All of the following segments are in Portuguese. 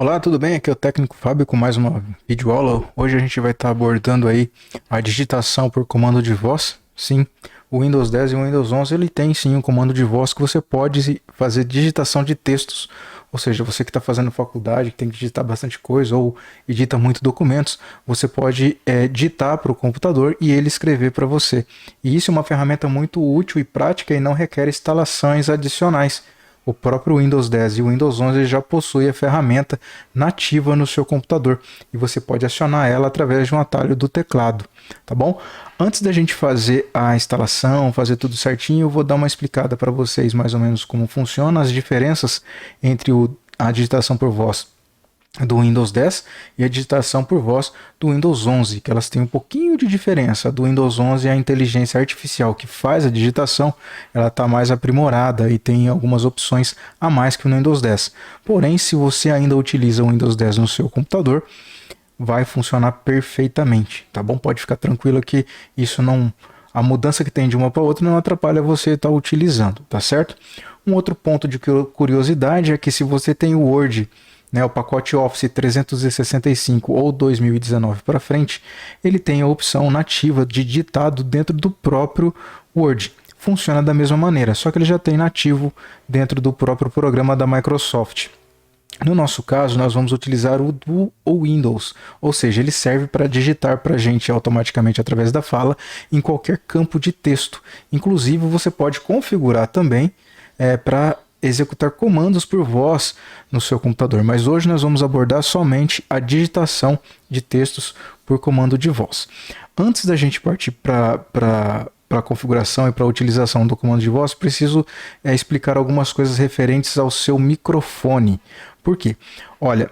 Olá, tudo bem? Aqui é o técnico Fábio com mais uma videoaula. Hoje a gente vai estar abordando aí a digitação por comando de voz. Sim, o Windows 10 e o Windows 11 ele tem sim um comando de voz que você pode fazer digitação de textos. Ou seja, você que está fazendo faculdade, que tem que digitar bastante coisa ou edita muito documentos, você pode digitar para o computador e ele escrever para você. E isso é uma ferramenta muito útil e prática e não requer instalações adicionais. O próprio Windows 10 e o Windows 11 já possui a ferramenta nativa no seu computador e você pode acionar ela através de um atalho do teclado, tá bom? Antes da gente fazer a instalação, fazer tudo certinho, eu vou dar uma explicada para vocês mais ou menos como funciona, as diferenças entre a digitação por voz do Windows 10 e a digitação por voz do Windows 11, que elas têm um pouquinho de diferença. Do Windows 11 a inteligência artificial que faz a digitação, ela está mais aprimorada e tem algumas opções a mais que no Windows 10. Porém, se você ainda utiliza o Windows 10 no seu computador, vai funcionar perfeitamente, tá bom? Pode ficar tranquilo que isso não, a mudança que tem de uma para outra não atrapalha você estar utilizando, tá certo? Um outro ponto de curiosidade é que se você tem o Word, né, o pacote Office 365 ou 2019 para frente, ele tem a opção nativa de ditado dentro do próprio Word. Funciona da mesma maneira, só que ele já tem nativo dentro do próprio programa da Microsoft. No nosso caso, nós vamos utilizar o do Windows, ou seja, ele serve para digitar para a gente automaticamente através da fala em qualquer campo de texto. Inclusive, você pode configurar também para executar comandos por voz no seu computador, mas hoje nós vamos abordar somente a digitação de textos por comando de voz. Antes da gente partir para a configuração e para a utilização do comando de voz, preciso explicar algumas coisas referentes ao seu microfone. Por quê? Olha,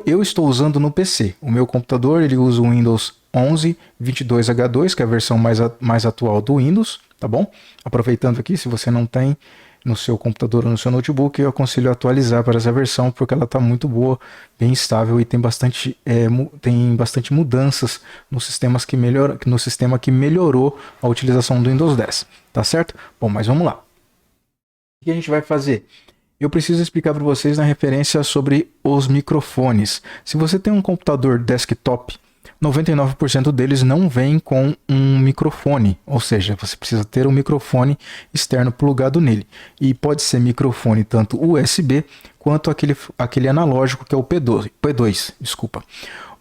eu estou usando no PC. O meu computador ele usa o Windows 11 22H2, que é a versão mais atual do Windows, tá bom? Aproveitando aqui, se você não tem no seu computador ou no seu notebook, eu aconselho a atualizar para essa versão, porque ela está muito boa, bem estável e tem bastante mudanças no sistema que melhorou a utilização do Windows 10, tá certo? Bom, mas vamos lá. O que a gente vai fazer? Eu preciso explicar para vocês na referência sobre os microfones. Se você tem um computador desktop, 99% deles não vem com um microfone, ou seja, você precisa ter um microfone externo plugado nele. E pode ser microfone tanto USB quanto aquele analógico que é o P2, desculpa.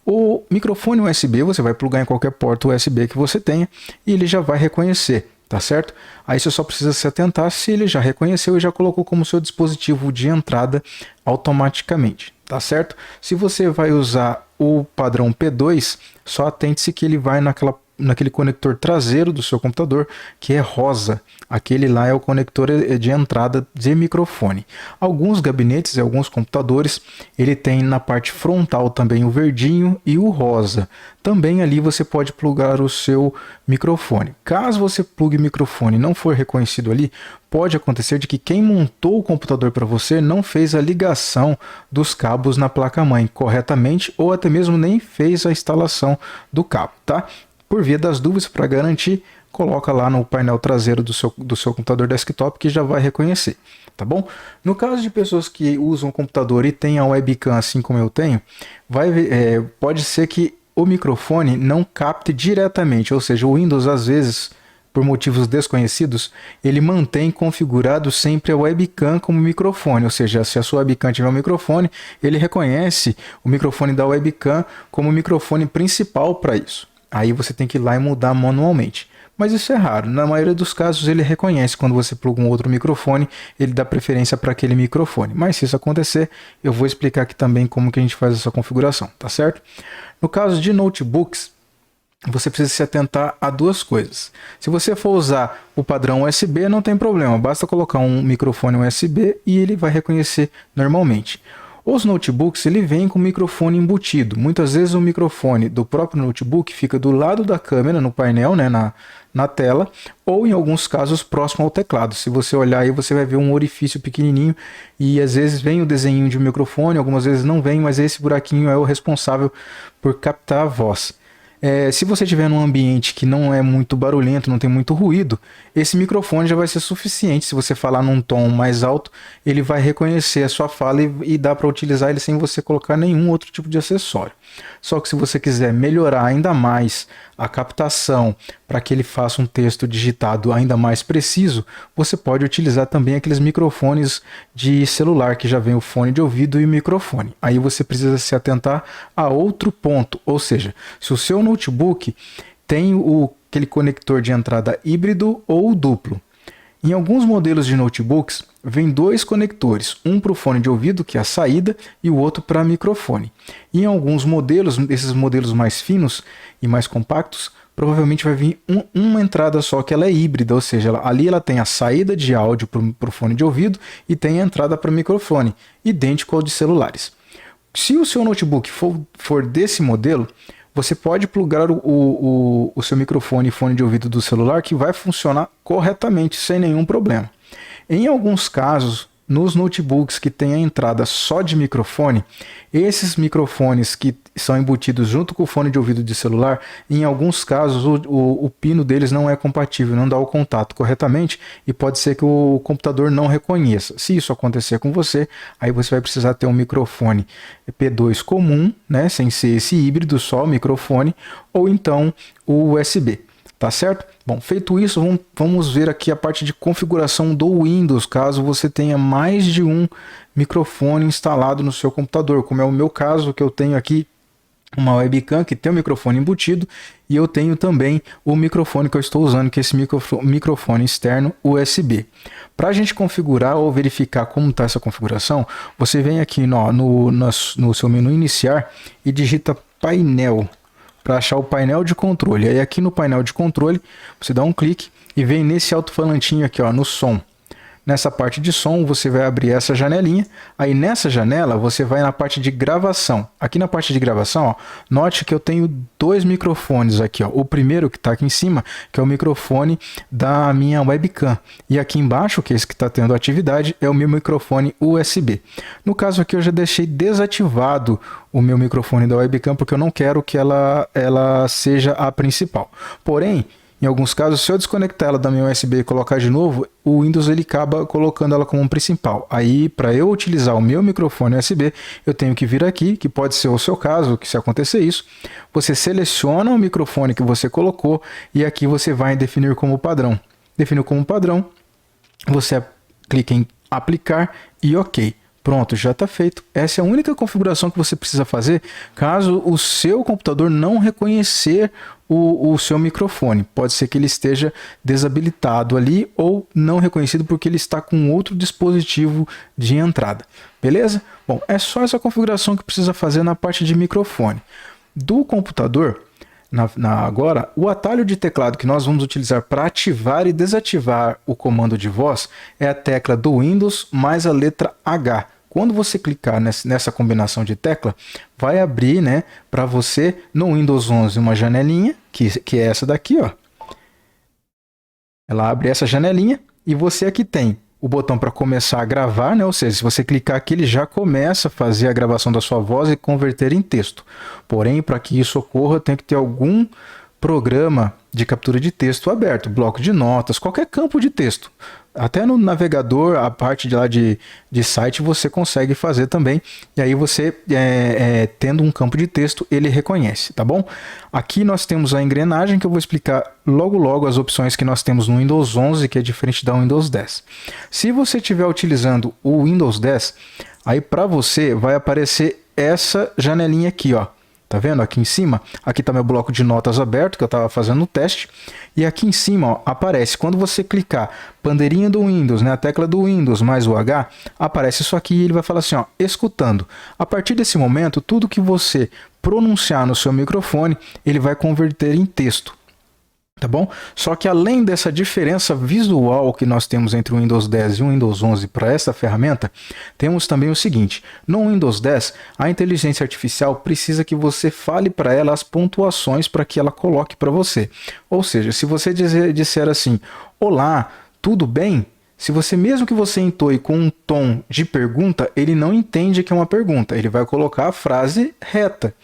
O microfone USB você vai plugar em qualquer porta USB que você tenha e ele já vai reconhecer. Tá certo? Aí você só precisa se atentar se ele já reconheceu e já colocou como seu dispositivo de entrada automaticamente, tá certo? Se você vai usar o padrão P2, só atente-se que ele vai naquele conector traseiro do seu computador, que é rosa. Aquele lá é o conector de entrada de microfone. Alguns gabinetes e alguns computadores, ele tem na parte frontal também o verdinho e o rosa. Também ali você pode plugar o seu microfone. Caso você plugue o microfone e não for reconhecido ali, pode acontecer de que quem montou o computador para você não fez a ligação dos cabos na placa-mãe corretamente ou até mesmo nem fez a instalação do cabo, tá? Por via das dúvidas, para garantir, coloca lá no painel traseiro do seu computador desktop que já vai reconhecer, tá bom? No caso de pessoas que usam o computador e têm a webcam assim como eu tenho, pode ser que o microfone não capte diretamente, ou seja, o Windows às vezes, por motivos desconhecidos, ele mantém configurado sempre a webcam como microfone, ou seja, se a sua webcam tiver um microfone, ele reconhece o microfone da webcam como microfone principal para isso. Aí você tem que ir lá e mudar manualmente. Mas isso é raro. Na maioria dos casos ele reconhece quando você pluga um outro microfone, ele dá preferência para aquele microfone. Mas se isso acontecer, eu vou explicar aqui também como que a gente faz essa configuração, tá certo? No caso de notebooks, você precisa se atentar a duas coisas. Se você for usar o padrão USB, não tem problema, basta colocar um microfone USB e ele vai reconhecer normalmente. Os notebooks ele vem com microfone embutido. Muitas vezes o microfone do próprio notebook fica do lado da câmera, no painel, né, na tela, ou em alguns casos próximo ao teclado. Se você olhar aí, você vai ver um orifício pequenininho e às vezes vem o desenho de um microfone, algumas vezes não vem, mas esse buraquinho é o responsável por captar a voz. Se você estiver num ambiente que não é muito barulhento, não tem muito ruído, esse microfone já vai ser suficiente. Se você falar num tom mais alto, ele vai reconhecer a sua fala e dá para utilizar ele sem você colocar nenhum outro tipo de acessório. Só que se você quiser melhorar ainda mais a captação para que ele faça um texto digitado ainda mais preciso, você pode utilizar também aqueles microfones de celular que já vem o fone de ouvido e o microfone. Aí você precisa se atentar a outro ponto, ou seja, se o seu notebook tem aquele conector de entrada híbrido ou duplo. Em alguns modelos de notebooks, vem dois conectores, um para o fone de ouvido, que é a saída, e o outro para microfone. E em alguns modelos, esses modelos mais finos e mais compactos, provavelmente vai vir uma entrada só, que ela é híbrida, ou seja, ali ela tem a saída de áudio para o fone de ouvido e tem a entrada para microfone, idêntico ao de celulares. Se o seu notebook for desse modelo, você pode plugar o seu microfone e fone de ouvido do celular, que vai funcionar corretamente, sem nenhum problema. Em alguns casos, nos notebooks que tem a entrada só de microfone, esses microfones que são embutidos junto com o fone de ouvido de celular, em alguns casos o pino deles não é compatível, não dá o contato corretamente e pode ser que o computador não reconheça. Se isso acontecer com você, aí você vai precisar ter um microfone P2 comum, né, sem ser esse híbrido, só o microfone, ou então o USB. Tá certo? Bom, feito isso, vamos ver aqui a parte de configuração do Windows, caso você tenha mais de um microfone instalado no seu computador, como é o meu caso, que eu tenho aqui uma webcam que tem o microfone embutido e eu tenho também o microfone que eu estou usando, que é esse microfone externo USB. Para a gente configurar ou verificar como está essa configuração, você vem aqui no seu menu iniciar e digita painel, para achar o painel de controle. Aí aqui no painel de controle, você dá um clique e vem nesse alto-falantinho aqui, ó, no som. Nessa parte de som, você vai abrir essa janelinha. Aí nessa janela, você vai na parte de gravação. Aqui na parte de gravação, ó, note que eu tenho dois microfones aqui. Ó. O primeiro que está aqui em cima, que é o microfone da minha webcam. E aqui embaixo, que é esse que está tendo atividade, é o meu microfone USB. No caso aqui, eu já deixei desativado o meu microfone da webcam, porque eu não quero que ela seja a principal. Porém, em alguns casos, se eu desconectar ela da minha USB e colocar de novo, o Windows ele acaba colocando ela como um principal. Aí, para eu utilizar o meu microfone USB, eu tenho que vir aqui, que pode ser o seu caso, que se acontecer isso, você seleciona o microfone que você colocou e aqui você vai definir como padrão. Definiu como padrão, você clica em aplicar e OK. Pronto, já está feito. Essa é a única configuração que você precisa fazer caso o seu computador não reconhecer o seu microfone. Pode ser que ele esteja desabilitado ali ou não reconhecido porque ele está com outro dispositivo de entrada. Beleza? Bom, é só essa configuração que precisa fazer na parte de microfone. Do computador, agora, o atalho de teclado que nós vamos utilizar para ativar e desativar o comando de voz é a tecla do Windows mais a letra H. Quando você clicar nessa combinação de tecla, vai abrir, né, para você no Windows 11 uma janelinha, que é essa daqui, ó. Ela abre essa janelinha e você aqui tem o botão para começar a gravar, né? Ou seja, se você clicar aqui, ele já começa a fazer a gravação da sua voz e converter em texto. Porém, para que isso ocorra, tem que ter algum programa de captura de texto aberto, bloco de notas, qualquer campo de texto. Até no navegador, a parte de lá de site, você consegue fazer também. E aí você, tendo um campo de texto, ele reconhece, tá bom? Aqui nós temos a engrenagem, que eu vou explicar logo as opções que nós temos no Windows 11, que é diferente da Windows 10. Se você estiver utilizando o Windows 10, aí para você vai aparecer essa janelinha aqui, ó. Tá vendo? Aqui em cima, aqui está meu bloco de notas aberto, que eu estava fazendo o teste. E aqui em cima, ó, aparece, quando você clicar bandeirinha do Windows, né, a tecla do Windows mais o H, aparece isso aqui e ele vai falar assim, ó, escutando. A partir desse momento, tudo que você pronunciar no seu microfone, ele vai converter em texto. Tá bom? Só que além dessa diferença visual que nós temos entre o Windows 10 e o Windows 11 para essa ferramenta, temos também o seguinte: no Windows 10, a inteligência artificial precisa que você fale para ela as pontuações para que ela coloque para você. Ou seja, se você disser assim, olá, tudo bem? Se você, mesmo que você entoe com um tom de pergunta, ele não entende que é uma pergunta, ele vai colocar a frase reta.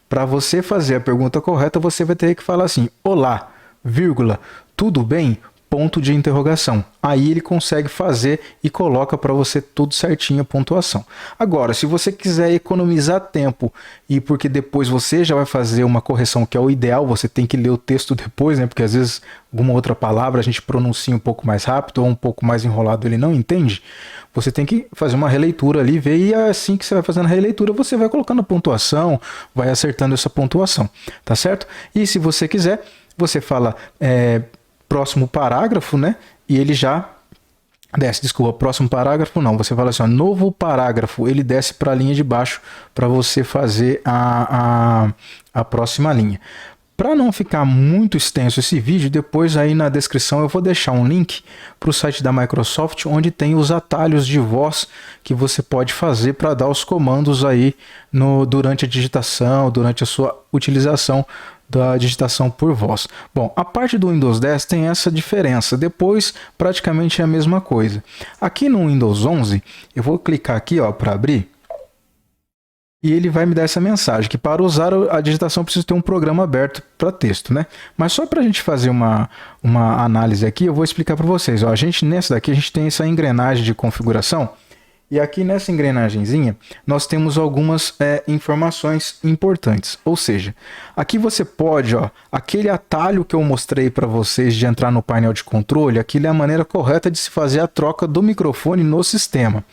Para você fazer a pergunta correta, você vai ter que falar assim: olá, vírgula, tudo bem? Ponto de interrogação. Aí ele consegue fazer e coloca para você tudo certinho a pontuação. Agora, se você quiser economizar tempo e porque depois você já vai fazer uma correção, que é o ideal, você tem que ler o texto depois, né? Porque às vezes alguma outra palavra a gente pronuncia um pouco mais rápido ou um pouco mais enrolado, ele não entende. Você tem que fazer uma releitura ali, ver, e assim que você vai fazendo a releitura, você vai colocando a pontuação, vai acertando essa pontuação, tá certo? E se você quiser, você fala próximo parágrafo, né? E ele já desce, desculpa, próximo parágrafo não, você fala assim, ó, novo parágrafo, ele desce para a linha de baixo para você fazer a próxima linha. Para não ficar muito extenso esse vídeo, depois aí na descrição eu vou deixar um link para o site da Microsoft, onde tem os atalhos de voz que você pode fazer para dar os comandos aí durante a digitação, durante a sua utilização da digitação por voz. Bom, a parte do Windows 10 tem essa diferença, depois praticamente é a mesma coisa. Aqui no Windows 11, eu vou clicar aqui para abrir, e ele vai me dar essa mensagem, que para usar a digitação precisa ter um programa aberto para texto, né? Mas só para a gente fazer uma análise aqui, eu vou explicar para vocês. Ó, nessa daqui a gente tem essa engrenagem de configuração, e aqui nessa engrenagemzinha nós temos algumas informações importantes. Ou seja, aqui você pode, aquele atalho que eu mostrei para vocês de entrar no painel de controle, aquilo é a maneira correta de se fazer a troca do microfone no sistema.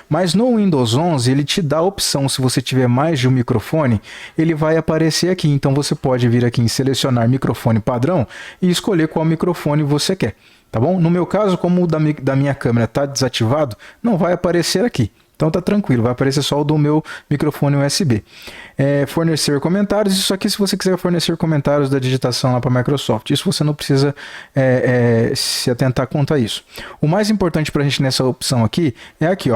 Mas no Windows 11 ele te dá a opção, se você tiver mais de um microfone, ele vai aparecer aqui. Então você pode vir aqui em selecionar microfone padrão e escolher qual microfone você quer. Tá bom? No meu caso, como o da minha câmera está desativado, não vai aparecer aqui. Então tá tranquilo, vai aparecer só o do meu microfone USB. Fornecer comentários, isso aqui se você quiser fornecer comentários da digitação lá para a Microsoft. Isso você não precisa se atentar quanto a isso. O mais importante para a gente nessa opção aqui é aqui,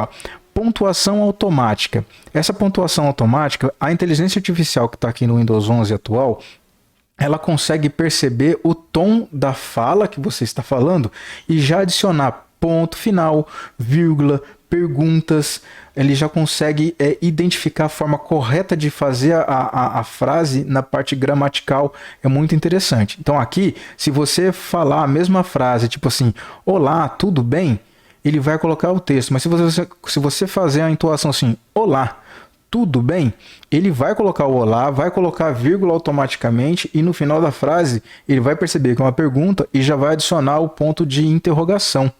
pontuação automática. Essa pontuação automática, a inteligência artificial que está aqui no Windows 11 atual, ela consegue perceber o tom da fala que você está falando e já adicionar ponto final, vírgula, perguntas. Ele já consegue identificar a forma correta de fazer a frase na parte gramatical. É muito interessante. Então aqui, se você falar a mesma frase, tipo assim, olá, tudo bem? Ele vai colocar o texto. Mas se você fazer a entoação assim, olá, tudo bem? Ele vai colocar o olá, vai colocar a vírgula automaticamente e no final da frase ele vai perceber que é uma pergunta e já vai adicionar o ponto de interrogação.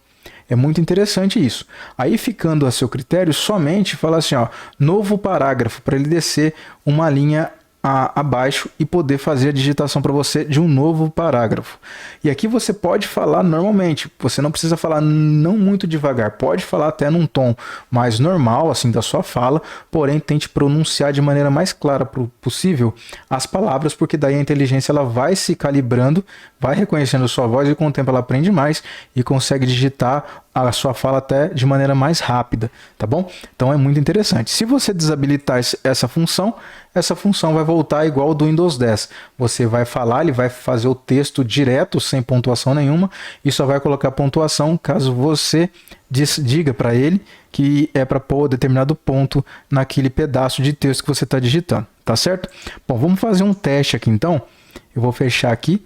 É muito interessante isso. Aí ficando a seu critério, somente falar assim, novo parágrafo, para ele descer uma linha abaixo e poder fazer a digitação para você de um novo parágrafo. E aqui você pode falar normalmente, você não precisa falar não muito devagar, pode falar até num tom mais normal, assim, da sua fala, porém tente pronunciar de maneira mais clara possível as palavras, porque daí a inteligência ela vai se calibrando, vai reconhecendo a sua voz e com o tempo ela aprende mais e consegue digitar a sua fala até de maneira mais rápida, tá bom? Então é muito interessante. Se você desabilitar essa função vai voltar igual ao do Windows 10. Você vai falar, ele vai fazer o texto direto, sem pontuação nenhuma, e só vai colocar pontuação caso você diga para ele que é para pôr determinado ponto naquele pedaço de texto que você está digitando, tá certo? Bom, vamos fazer um teste aqui então. Eu vou fechar aqui.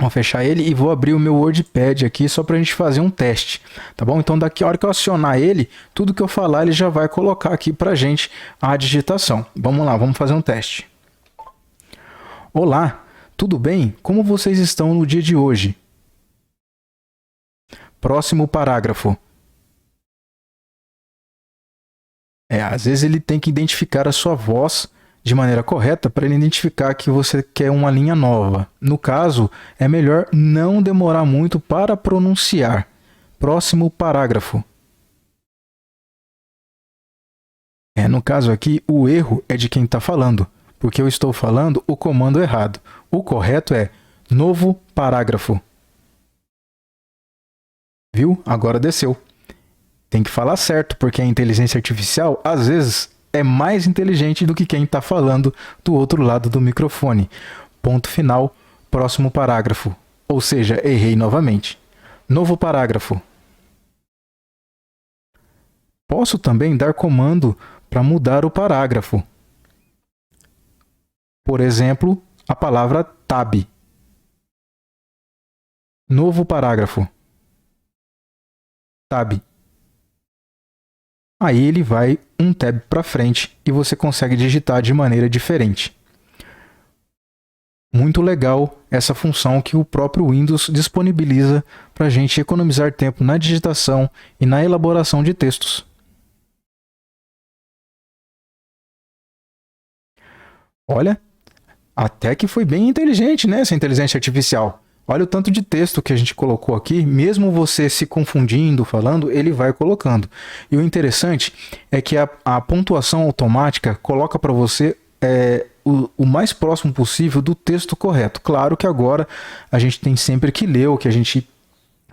Vou fechar ele e vou abrir o meu WordPad aqui só para a gente fazer um teste, tá bom? Então daqui a hora que eu acionar ele, tudo que eu falar ele já vai colocar aqui para a gente a digitação. Vamos lá, vamos fazer um teste. Olá, tudo bem? Como vocês estão no dia de hoje? Próximo parágrafo. Às vezes ele tem que identificar a sua voz de maneira correta para ele identificar que você quer uma linha nova. No caso, é melhor não demorar muito para pronunciar. Próximo parágrafo. No caso aqui, o erro é de quem está falando, porque eu estou falando o comando errado. O correto é novo parágrafo. Viu? Agora desceu. Tem que falar certo, porque a inteligência artificial, às vezes, é mais inteligente do que quem está falando do outro lado do microfone. Ponto final, próximo parágrafo. Ou seja, errei novamente. Novo parágrafo. Posso também dar comando para mudar o parágrafo. Por exemplo, a palavra tab. Novo parágrafo. Tab. Aí ele vai um tab para frente e você consegue digitar de maneira diferente. Muito legal essa função que o próprio Windows disponibiliza para a gente economizar tempo na digitação e na elaboração de textos. Olha, até que foi bem inteligente, né, essa inteligência artificial. Olha o tanto de texto que a gente colocou aqui, mesmo você se confundindo, falando, ele vai colocando. E o interessante é que a pontuação automática coloca para você o mais próximo possível do texto correto. Claro que agora a gente tem sempre que ler o que a gente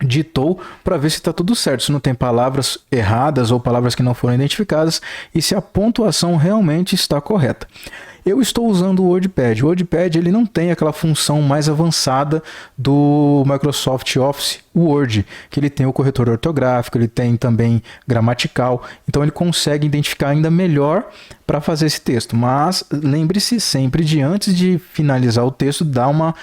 ditou para ver se está tudo certo, se não tem palavras erradas ou palavras que não foram identificadas e se a pontuação realmente está correta. Eu estou usando o WordPad. O WordPad ele não tem aquela função mais avançada do Microsoft Office Word, que ele tem o corretor ortográfico, ele tem também gramatical, então ele consegue identificar ainda melhor para fazer esse texto. Mas lembre-se sempre de, antes de finalizar o texto, dar uma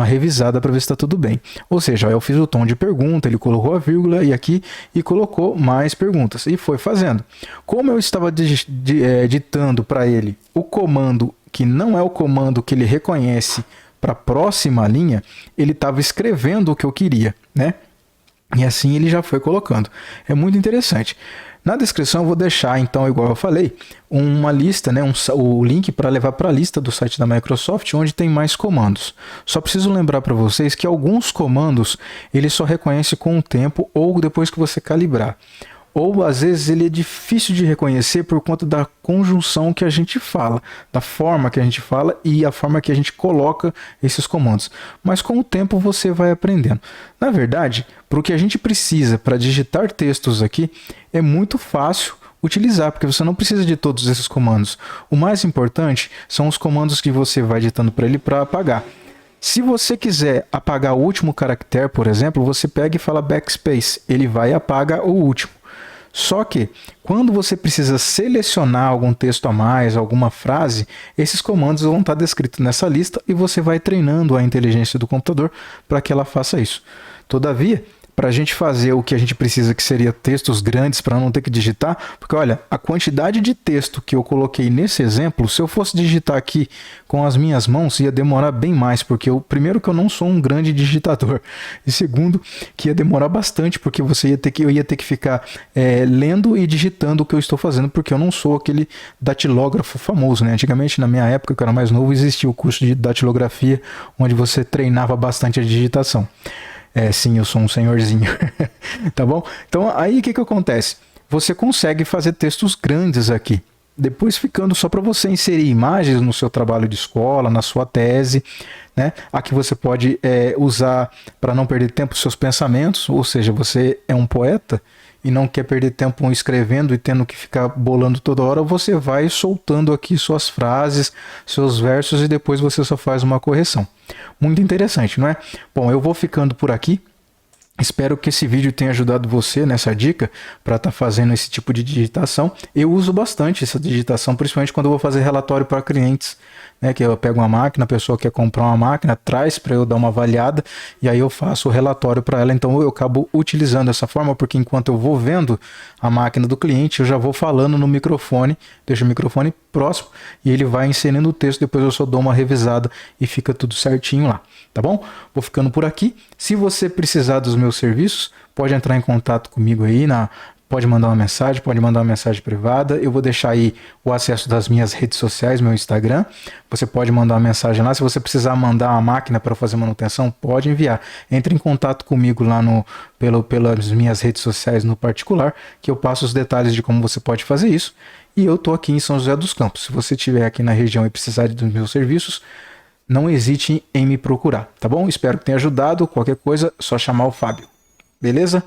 revisada para ver se está tudo bem. Ou seja, eu fiz o tom de pergunta, ele colocou a vírgula e colocou mais perguntas e foi fazendo. Como eu estava ditando para ele o comando que não é o comando que ele reconhece para a próxima linha, ele estava escrevendo o que eu queria, né? E assim ele já foi colocando. É muito interessante. Na descrição eu vou deixar, então, igual eu falei, uma lista, né, o link para levar para a lista do site da Microsoft, onde tem mais comandos. Só preciso lembrar para vocês que alguns comandos ele só reconhece com o tempo ou depois que você calibrar. Ou às vezes ele é difícil de reconhecer por conta da conjunção que a gente fala, da forma que a gente fala e a forma que a gente coloca esses comandos. Mas com o tempo você vai aprendendo. Na verdade, para o que a gente precisa para digitar textos aqui, é muito fácil utilizar, porque você não precisa de todos esses comandos. O mais importante são os comandos que você vai digitando para ele para apagar. Se você quiser apagar o último caractere, por exemplo, você pega e fala backspace, ele vai e apaga o último. Só que, quando você precisa selecionar algum texto a mais, alguma frase, esses comandos vão estar descritos nessa lista e você vai treinando a inteligência do computador para que ela faça isso. Todavia, para a gente fazer o que a gente precisa, que seria textos grandes para não ter que digitar, porque olha, a quantidade de texto que eu coloquei nesse exemplo, se eu fosse digitar aqui com as minhas mãos, ia demorar bem mais, porque primeiro que eu não sou um grande digitador, e segundo que ia demorar bastante, porque eu ia ter que ficar lendo e digitando o que eu estou fazendo, porque eu não sou aquele datilógrafo famoso, né? Antigamente, na minha época, que eu era mais novo, existia o curso de datilografia, onde você treinava bastante a digitação. Sim, eu sou um senhorzinho, tá bom? Então, aí o que acontece? Você consegue fazer textos grandes aqui, depois ficando só para você inserir imagens no seu trabalho de escola, na sua tese, né? Aqui você pode usar para não perder tempo seus pensamentos, ou seja, você é um poeta e não quer perder tempo escrevendo e tendo que ficar bolando toda hora, você vai soltando aqui suas frases, seus versos e depois você só faz uma correção. Muito interessante, não é? Bom, eu vou ficando por aqui. Espero que esse vídeo tenha ajudado você nessa dica para estar fazendo esse tipo de digitação. Eu uso bastante essa digitação, principalmente quando eu vou fazer relatório para clientes, né? Que eu pego uma máquina, a pessoa quer comprar uma máquina, traz para eu dar uma avaliada e aí eu faço o relatório para ela. Então eu acabo utilizando essa forma, porque enquanto eu vou vendo a máquina do cliente, eu já vou falando no microfone, deixo o microfone próximo e ele vai inserindo o texto, depois eu só dou uma revisada e fica tudo certinho lá, tá bom? Vou ficando por aqui. Se você precisar dos meus serviços, pode entrar em contato comigo aí, pode mandar uma mensagem privada. Eu vou deixar aí o acesso das minhas redes sociais, meu Instagram. Você pode mandar uma mensagem lá. Se você precisar mandar uma máquina para fazer manutenção, pode enviar. Entre em contato comigo lá pelas minhas redes sociais no particular, que eu passo os detalhes de como você pode fazer isso. E eu estou aqui em São José dos Campos. Se você estiver aqui na região e precisar dos meus serviços, não hesite em me procurar, tá bom? Espero que tenha ajudado. Qualquer coisa, só chamar o Fábio. Beleza?